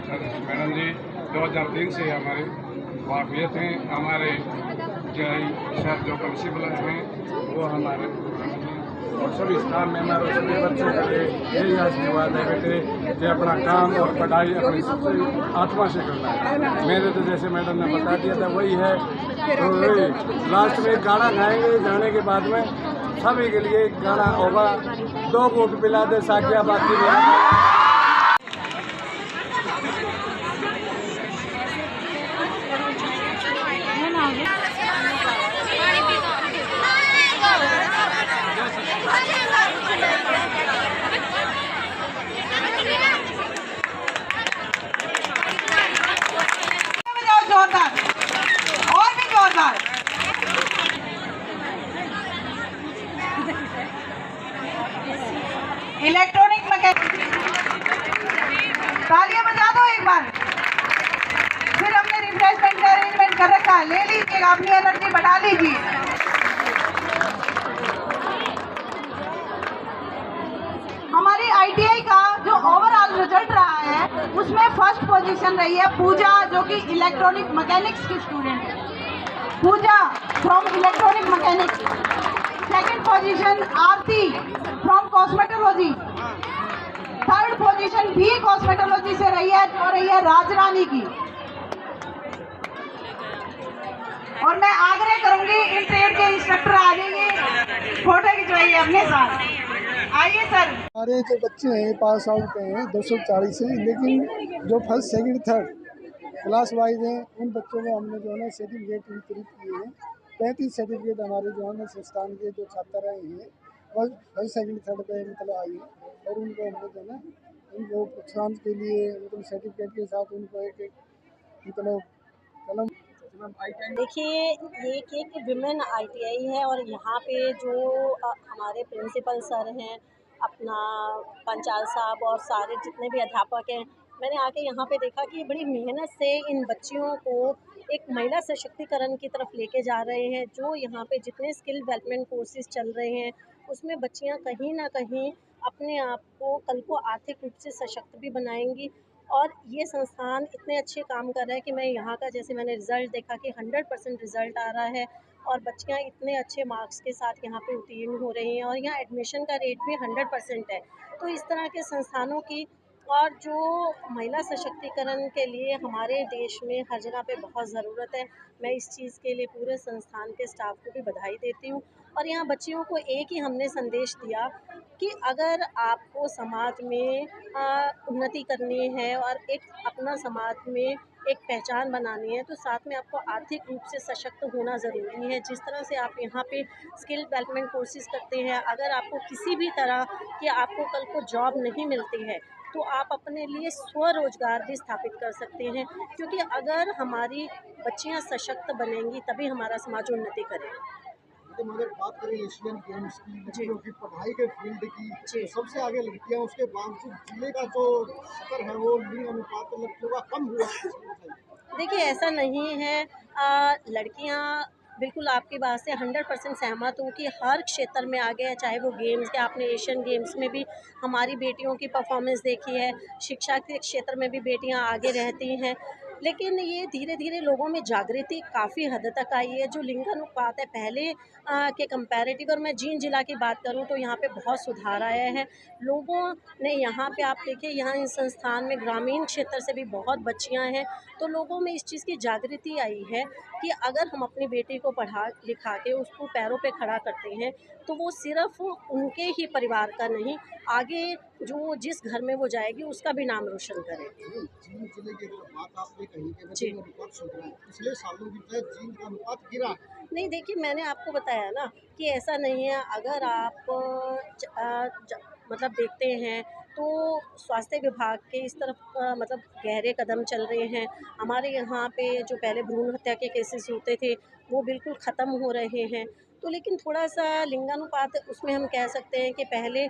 Madam जी 2003 से हमारे वाकफियत हैं। हमारे सर जो प्रिंसिपल हैं वो हमारे और सभी स्टाफ मेंबर और सभी बच्चों के लिए यही आशीर्वाद है बेटे कि अपना काम और पढ़ाई अपनी सबसे आत्मा से करना है। मेरे तो जैसे मैडम ने बता दिया था वही है। तो लास्ट में गाना गाएंगे, जाने के बाद में सभी के लिए गाना होगा, 2 घूंट पिला दे साकिया बाकी में। जोरदार और भी जोरदार। इलेक्ट्रॉनिक मैकेनिक तालियां बजा दो एक बार। फिर हमने रिफ्रेशमेंट का अरेंजमेंट कर रखा है, ले लीजिएगा, अपनी एनर्जी बढ़ा लीजिए। हमारी आईटीआई का जो ओवरऑल रिजल्ट रहा है उसमें फर्स्ट पोजीशन रही है पूजा, जो कि इलेक्ट्रॉनिक मैकेनिक्स की स्टूडेंट है। Pooja from electronic mechanics. Second position Aarti from cosmetology. Third position भी कॉस्मेटोलॉजी से रही है, जो रही है राजरानी की। और मैं आग्रह करूंगी इन ट्रेड के इंस्ट्रक्टर आ जाइए, फोटो खिंचवाइए अपने साथ। आइए सर। हमारे जो बच्चे हैं पास आउट हैं 240 हैं, लेकिन जो first second third class wise हैं उन बच्चों को हमने जो है ना सर्टिफिकेट वितरित किए हैं। 35 सर्टिफिकेट हमारे जो है ना संस्थान के जो छात्र आए हैं बस फर्स्ट सेकंड थर्ड पे मतलब आए हैं, और उनको हमने जो है ना उनको प्रोत्साहन के लिए मतलब सर्टिफिकेट के साथ उनको एक मतलब कलम। देखिए, ये एक विमेन आईटीआई है और यहाँ पे जो हमारे प्रिंसिपल सर हैं, अपना पंचाल साहब और सारे जितने भी अध्यापक हैं, मैंने आके यहाँ पे देखा कि बड़ी मेहनत से इन बच्चियों को एक महिला सशक्तिकरण की तरफ लेके जा रहे हैं। जो यहाँ पे जितने स्किल डेवलपमेंट कोर्सेज चल रहे हैं उसमें बच्चियाँ कहीं ना कहीं अपने आप को कल को आर्थिक रूप से सशक्त भी बनाएंगी। और ये संस्थान इतने अच्छे काम कर रहा है कि मैं यहाँ का जैसे मैंने रिज़ल्ट देखा कि 100% रिज़ल्ट आ रहा है और बच्चियाँ इतने अच्छे मार्क्स के साथ यहाँ पे उत्तीर्ण हो रही हैं और यहाँ एडमिशन का रेट भी 100% है। तो इस तरह के संस्थानों की और जो महिला सशक्तिकरण के लिए हमारे देश में हर जगह पे बहुत ज़रूरत है। मैं इस चीज़ के लिए पूरे संस्थान के स्टाफ को भी बधाई देती हूँ। और यहाँ बच्चियों को एक ही हमने संदेश दिया कि अगर आपको समाज में उन्नति करनी है और एक अपना समाज में एक पहचान बनानी है तो साथ में आपको आर्थिक रूप से सशक्त होना ज़रूरी है। जिस तरह से आप यहाँ पे स्किल डेवलपमेंट कोर्सेज करते हैं, अगर आपको किसी भी तरह की आपको कल को जॉब नहीं मिलती है तो आप अपने लिए स्वरोजगार भी स्थापित कर सकते हैं, क्योंकि अगर हमारी बच्चियाँ सशक्त बनेंगी तभी हमारा समाज उन्नति करेगा। तो मगर बात करें एशियन गेम्स की, लड़कियों की पढ़ाई के फील्ड की, तो सबसे आगे लड़कियां, उसके बावजूद जिले का जो स्तर है वो लिंग अनुपात लड़कियों का कम हुआ है। देखिए, ऐसा नहीं है। लड़कियां बिल्कुल आपकी बात से 100% सहमत हूँ कि हर क्षेत्र में आगे है, चाहे वो गेम्स के, आपने एशियन गेम्स में भी हमारी बेटियों की परफॉर्मेंस देखी है, शिक्षा के क्षेत्र में भी बेटियां आगे रहती हैं। लेकिन ये धीरे धीरे लोगों में जागृति काफ़ी हद तक आई है। जो लिंगानुपात है पहले के कंपैरेटिव, और मैं जींद जिला की बात करूं तो यहाँ पे बहुत सुधार आया है। लोगों ने यहाँ पे, आप देखिए यहाँ इस संस्थान में ग्रामीण क्षेत्र से भी बहुत बच्चियाँ हैं, तो लोगों में इस चीज़ की जागृति आई है कि अगर हम अपनी बेटी को पढ़ा लिखा के उसको पैरों पे खड़ा करते हैं तो वो सिर्फ उनके ही परिवार का नहीं, आगे जो जिस घर में वो जाएगी उसका भी नाम रोशन करेगी। जींद जिले की बात आपने कही कि अनुपात सुधरा है, पिछले सालों की तरह जींद का अनुपात गिरा। नहीं, देखिए मैंने आपको बताया ना कि ऐसा नहीं है। अगर आप मतलब देखते हैं तो स्वास्थ्य विभाग के इस तरफ मतलब गहरे कदम चल रहे हैं। हमारे यहाँ पे जो पहले भ्रूण हत्या के केसेस होते थे वो बिल्कुल ख़त्म हो रहे हैं। तो लेकिन थोड़ा सा लिंगानुपात उसमें हम कह सकते हैं कि पहले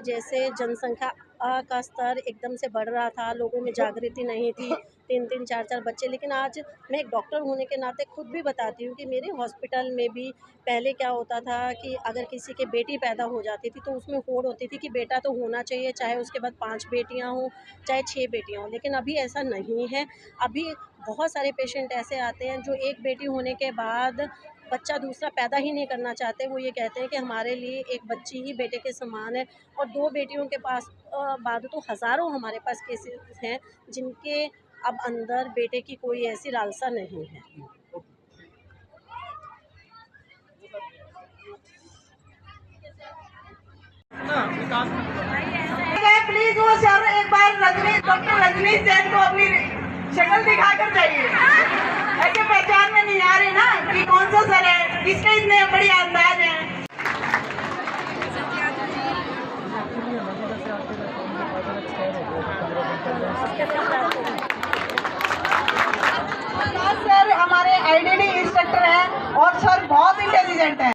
जैसे जनसंख्या का स्तर एकदम से बढ़ रहा था, लोगों में जागृति नहीं थी, 3-3 4-4 बच्चे। लेकिन आज मैं एक डॉक्टर होने के नाते खुद भी बताती हूँ कि मेरे हॉस्पिटल में भी पहले क्या होता था कि अगर किसी के बेटी पैदा हो जाती थी तो उसमें होड़ होती थी कि बेटा तो होना चाहिए, चाहे उसके बाद 5 बेटियाँ हों, चाहे 6 बेटियाँ हों। लेकिन अभी ऐसा नहीं है। अभी बहुत सारे पेशेंट ऐसे आते हैं जो एक बेटी होने के बाद बच्चा दूसरा पैदा ही नहीं करना चाहते। वो ये कहते हैं कि हमारे लिए एक बच्ची ही बेटे के समान है। और 2 बेटियों के पास बाद तो हज़ारों हमारे पास केसेस हैं जिनके अब अंदर बेटे की कोई ऐसी लालसा नहीं है। प्लीज वो सर एक बार डॉक्टर रजनीश जैन को अपनी शक्ल दिखा कर जाइए। ऐसे पहचान में नहीं आ रही ना कि कौन सा सर है, किसके इतने बड़ी अंदाज है। सर हमारे आईडीडी इंस्ट्रक्टर हैं और सर बहुत इंटेलिजेंट हैं।